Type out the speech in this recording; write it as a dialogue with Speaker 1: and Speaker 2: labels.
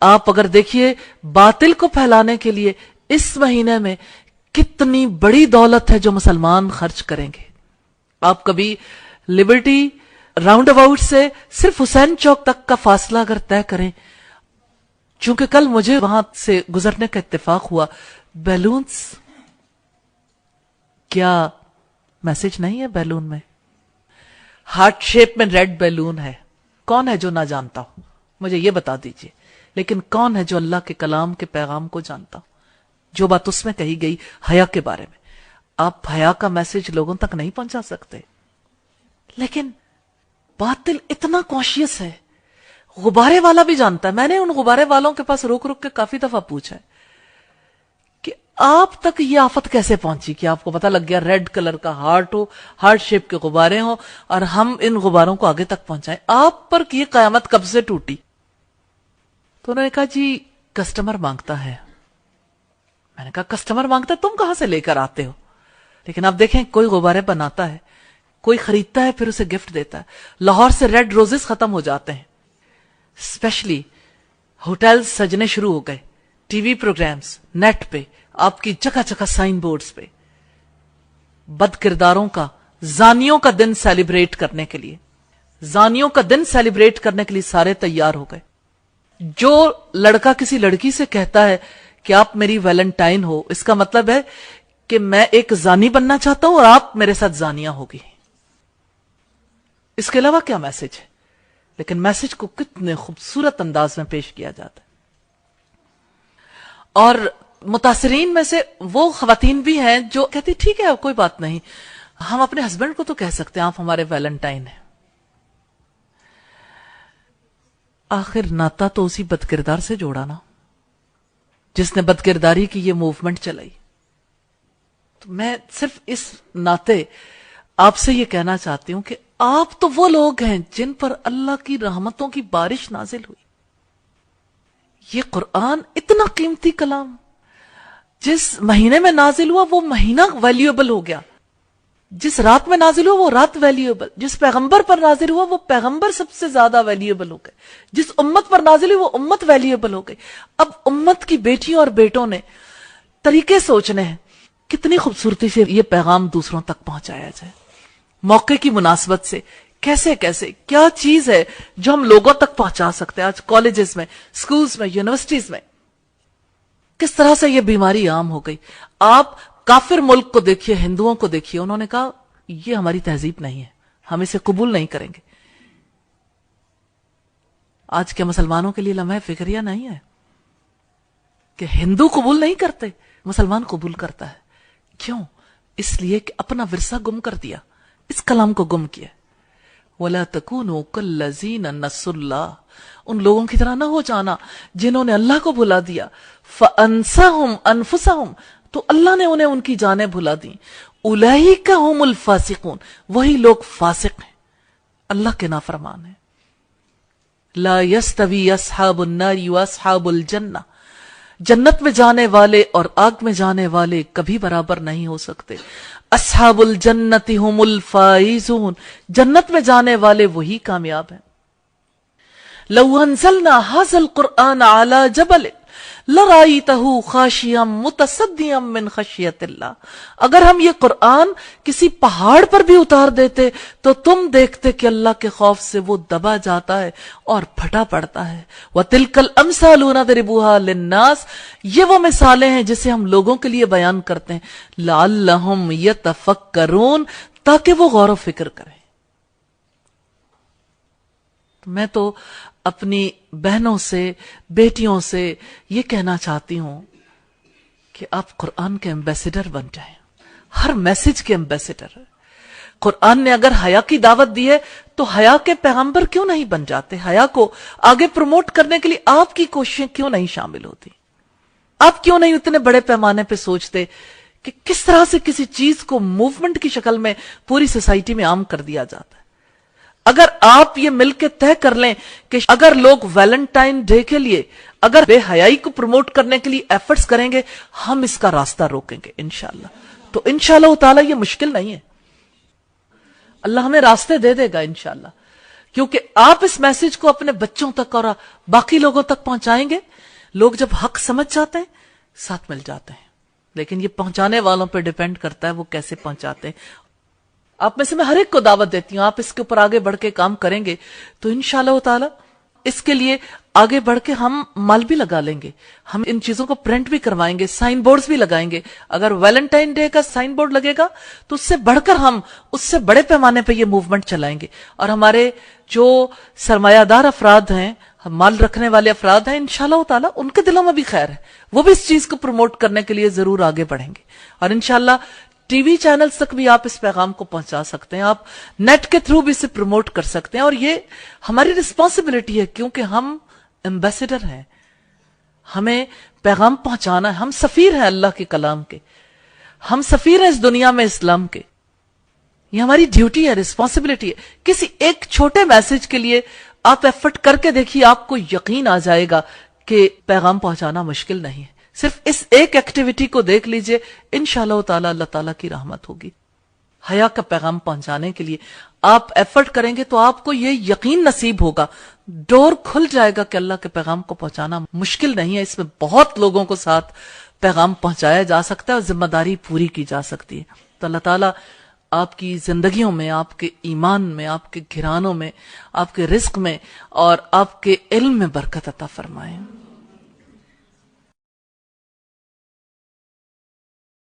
Speaker 1: آپ اگر دیکھیے باطل کو پھیلانے کے لیے اس مہینے میں کتنی بڑی دولت ہے جو مسلمان خرچ کریں گے. آپ کبھی لبرٹی راؤنڈ اباؤٹ سے صرف حسین چوک تک کا فاصلہ اگر طے کریں، چونکہ کل مجھے وہاں سے گزرنے کا اتفاق ہوا، بیلونز، کیا میسج نہیں ہے بیلون میں؟ ہارٹ شیپ میں ریڈ بیلون ہے. کون ہے جو نہ جانتا ہو؟ مجھے یہ بتا دیجئے. لیکن کون ہے جو اللہ کے کلام کے پیغام کو جانتا ہو؟ جو بات اس میں کہی گئی حیا کے بارے میں، آپ حیا کا میسج لوگوں تک نہیں پہنچا سکتے. لیکن باطل اتنا کانشیس ہے، غبارے والا بھی جانتا ہے. میں نے ان غبارے والوں کے پاس رک رک کے کافی دفعہ پوچھا ہے کہ آپ تک یہ آفت کیسے پہنچی کہ آپ کو پتہ لگ گیا ریڈ کلر کا ہارٹ ہو، ہارٹ شیپ کے غبارے ہوں، اور ہم ان غباروں کو آگے تک پہنچائیں. آپ پر یہ قیامت کب سے ٹوٹی؟ تو انہوں نے کہا جی کسٹمر مانگتا ہے. میں نے کہا کسٹمر مانگتا ہے، تم کہاں سے لے کر آتے ہو؟ لیکن آپ دیکھیں کوئی غبارے بناتا ہے، کوئی خریدتا ہے، پھر اسے گفٹ دیتا ہے. لاہور سے ریڈ روزز ختم ہو جاتے ہیں، اسپیشلی ہوٹلز سجنے شروع ہو گئے، ٹی وی پروگرامز، نیٹ پہ آپ کی جگہ جگہ سائن بورڈز پہ بد کرداروں کا، زانیوں کا دن سیلیبریٹ کرنے کے لیے، زانیوں کا دن سیلیبریٹ کرنے کے لیے سارے تیار ہو گئے. جو لڑکا کسی لڑکی سے کہتا ہے کہ آپ میری ویلنٹائن ہو، اس کا مطلب ہے کہ میں ایک زانی بننا چاہتا ہوں اور آپ میرے ساتھ زانیاں ہوگی. اس کے علاوہ کیا میسج ہے؟ لیکن میسج کو کتنے خوبصورت انداز میں پیش کیا جاتا ہے. اور متاثرین میں سے وہ خواتین بھی ہیں جو کہتی ٹھیک ہے کوئی بات نہیں، ہم اپنے ہسبینڈ کو تو کہہ سکتے ہیں آپ ہمارے ویلنٹائن ہیں. آخر ناتا تو اسی بد کردار سے جوڑا نا جس نے بد کرداری کی یہ موومنٹ چلائی. تو میں صرف اس ناطے آپ سے یہ کہنا چاہتی ہوں کہ آپ تو وہ لوگ ہیں جن پر اللہ کی رحمتوں کی بارش نازل ہوئی. یہ قرآن اتنا قیمتی کلام جس مہینے میں نازل ہوا وہ مہینہ ویلیوبل ہو گیا، جس رات میں نازل ہوا وہ رات ویلیوبل، جس پیغمبر پر نازل ہوا وہ پیغمبر سب سے زیادہ ویلیوبل ہو گئے، جس امت پر نازل ہوئی وہ امت ویلیوبل ہو گئی. اب امت کی بیٹیوں اور بیٹوں نے طریقے سوچنے ہیں کتنی خوبصورتی سے یہ پیغام دوسروں تک پہنچایا جائے، موقع کی مناسبت سے کیسے کیسے کیا چیز ہے جو ہم لوگوں تک پہنچا سکتے ہیں. آج کالجز میں، سکولز میں، یونیورسٹیز میں کس طرح سے یہ بیماری عام ہو گئی. آپ کافر ملک کو دیکھیے، ہندوؤں کو دیکھیے، انہوں نے کہا یہ ہماری تہذیب نہیں ہے، ہم اسے قبول نہیں کریں گے. آج کے مسلمانوں کے لیے لمحہ فکریہ نہیں ہے کہ ہندو قبول نہیں کرتے، مسلمان قبول کرتا ہے. کیوں؟ اس لیے کہ اپنا ورثہ گم کر دیا، اس کلام کو گم کیا. وَلَا تَكُونُوا كَالَّذِينَ نَسُوا اللَّهَ، ان لوگوں کی طرح نہ ہو جانا جنہوں نے اللہ کو بھلا دیا. فَأَنسَهُمْ أَنفُسَهُمْ، تو اللہ نے انہیں ان کی جانیں بھلا دی. اولئک هم الفاسقون، وہی لوگ فاسق ہیں، اللہ کے نافرمان ہیں. لا يستوي اصحاب النار واصحاب الجنہ، جنت میں جانے والے اور آگ میں جانے والے کبھی برابر نہیں ہو سکتے. اصحاب الجنت هم الفائزون، جنت میں جانے والے وہی کامیاب ہیں. لو انزلنا هذا القرآن على جبل لرأيته خاشعا متصدعا من خشیت اللہ، اگر ہم یہ قرآن کسی پہاڑ پر بھی اتار دیتے تو تم دیکھتے کہ اللہ کے خوف سے وہ دبا جاتا ہے اور پھٹا پڑتا ہے. وَتِلْكَ الْأَمْثَالُ نَضْرِبُهَا لِلنَّاسِ، یہ وہ مثالیں ہیں جسے ہم لوگوں کے لیے بیان کرتے ہیں. لَعَلَّهُمْ يَتَفَكَّرُونَ، تاکہ وہ غور و فکر کریں. میں تو اپنی بہنوں سے، بیٹیوں سے یہ کہنا چاہتی ہوں کہ آپ قرآن کے ایمبیسیڈر بن جائیں، ہر میسج کے ایمبیسیڈر. قرآن نے اگر حیا کی دعوت دی ہے تو حیا کے پیغمبر کیوں نہیں بن جاتے؟ حیا کو آگے پروموٹ کرنے کے لیے آپ کی کوششیں کیوں نہیں شامل ہوتی؟ آپ کیوں نہیں اتنے بڑے پیمانے پہ سوچتے کہ کس طرح سے کسی چیز کو موومنٹ کی شکل میں پوری سوسائٹی میں عام کر دیا جاتا ہے؟ اگر آپ یہ مل کے طے کر لیں کہ اگر لوگ ویلنٹائن ڈے کے لیے اگر بے حیائی کو پروموٹ کرنے کے لیے ایفرٹس کریں گے، ہم اس کا راستہ روکیں گے انشاءاللہ. تو انشاءاللہ تعالی یہ مشکل نہیں ہے، اللہ ہمیں راستے دے دے گا انشاءاللہ. کیونکہ آپ اس میسج کو اپنے بچوں تک اور باقی لوگوں تک پہنچائیں گے، لوگ جب حق سمجھ جاتے ہیں ساتھ مل جاتے ہیں، لیکن یہ پہنچانے والوں پہ ڈیپینڈ کرتا ہے وہ کیسے پہنچاتے ہیں۔ آپ میں سے میں ہر ایک کو دعوت دیتی ہوں، آپ اس کے اوپر آگے بڑھ کے کام کریں گے تو انشاءاللہ تعالی اس کے لیے آگے بڑھ کے ہم مال بھی لگا لیں گے، ہم ان چیزوں کو پرنٹ بھی کروائیں گے، سائن بورڈز بھی لگائیں گے۔ اگر ویلنٹائن ڈے کا سائن بورڈ لگے گا تو اس سے بڑھ کر ہم اس سے بڑے پیمانے پہ یہ موومنٹ چلائیں گے، اور ہمارے جو سرمایہ دار افراد ہیں، مال رکھنے والے افراد ہیں، انشاءاللہ تعالی ان کے دلوں میں بھی خیر ہے، وہ بھی اس چیز کو پروموٹ کرنے کے لیے ضرور آگے بڑھیں گے، اور انشاءاللہ ٹی وی چینلز تک بھی آپ اس پیغام کو پہنچا سکتے ہیں، آپ نیٹ کے تھرو بھی اسے پروموٹ کر سکتے ہیں، اور یہ ہماری رسپانسبلٹی ہے کیونکہ ہم ایمبیسڈر ہیں، ہمیں پیغام پہنچانا ہے، ہم سفیر ہیں اللہ کے کلام کے، ہم سفیر ہیں اس دنیا میں اسلام کے، یہ ہماری ڈیوٹی ہے، رسپانسبلٹی ہے۔ کسی ایک چھوٹے میسج کے لیے آپ ایفرٹ کر کے دیکھیے، آپ کو یقین آ جائے گا کہ پیغام پہنچانا مشکل نہیں ہے۔ صرف اس ایک ایکٹیویٹی کو دیکھ لیجئے، انشاءاللہ تعالی اللہ تعالیٰ کی رحمت ہوگی۔ حیا کا پیغام پہنچانے کے لیے آپ ایفرٹ کریں گے تو آپ کو یہ یقین نصیب ہوگا، ڈور کھل جائے گا کہ اللہ کے پیغام کو پہنچانا مشکل نہیں ہے، اس میں بہت لوگوں کو ساتھ پیغام پہنچایا جا سکتا ہے اور ذمہ داری پوری کی جا سکتی ہے۔ تو اللہ تعالیٰ آپ کی زندگیوں میں، آپ کے ایمان میں، آپ کے گھرانوں میں، آپ کے رزق میں اور آپ کے علم میں برکت عطا فرمائیں۔